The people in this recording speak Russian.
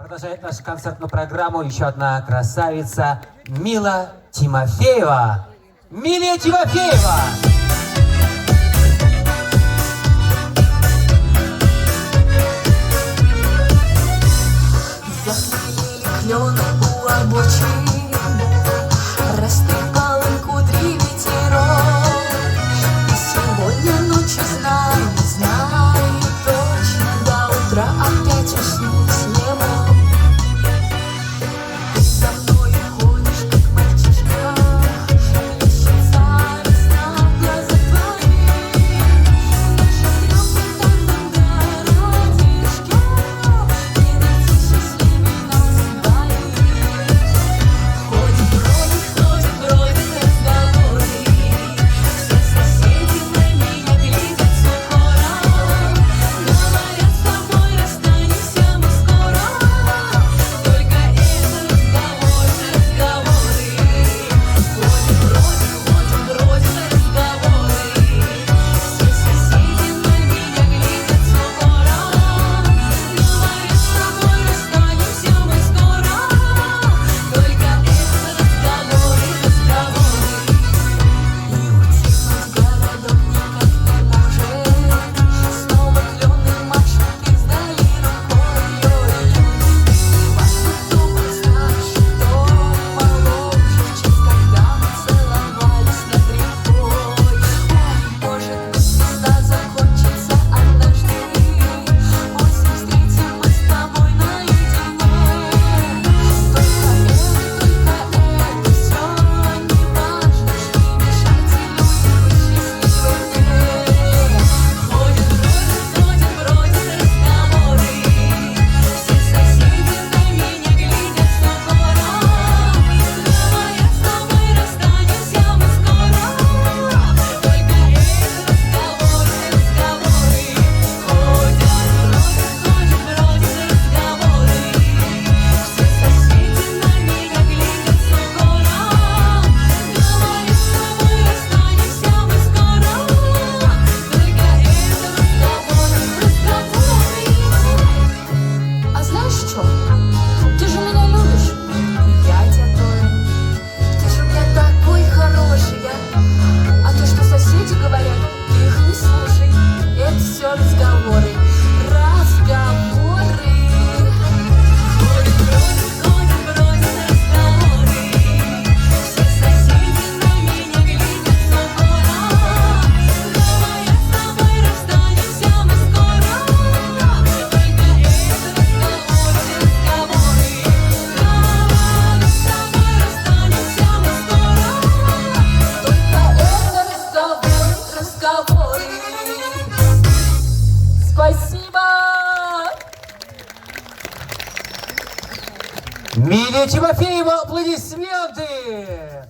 Продолжает нашу концертную программу еще одна красавица Мила Тимофеева. Милия Тимофеева! Клены у обочин растрепал им кудри ветерок. И сегодня ночью знаю точно, до утра опять уснуть не мог. Ты за мною ходишь, как мальчишка, плещется весна в глазах твоих. Наши звезды в тайном городишке, не найти счастливей нас двоих. Ходит, бродит разговоры, все соседи на меня глядят с укором. Говорят, с тобой расстанемся мы скоро, только это разговоры. Ходит, бродит разговоры, все соседи на меня глядят с укором. Говорят, с тобой расстанемся мы скоро, только это разговоры. И утихнуть городок никак не может, снова клены машут издали рукой. Неважно, кто постарше, кто моложе, в честь, когда мы целовались над рекой. Может быть, весна закончится однажды, осень встретим мы с тобой наедине. Только это все не важно, что мешать людям быть счастливыми. Ходят, бродят разговоры, все соседи на меня глядят с укором. Говорят, с тобой расстанемся мы скоро, только это разговоры. Ходят, бродят разговоры, все соседи на меня глядят с укором. Говорят, с тобой расстанемся мы скоро, только это разговоры. А знаешь что? Ты же меня любишь, и я тебя тоже. Ты же у меня такой хороший, а то, что соседи говорят, ты их не слушай. Это все разговоры. Ходят, бродят разговоры, все соседи на меня глядят с укором. Говорят, с тобой расстанемся мы скоро, только это разговоры. Говорят, с тобой расстанемся мы скоро, только это разговоры. Спасибо! Милия Тимофеева, аплодисменты!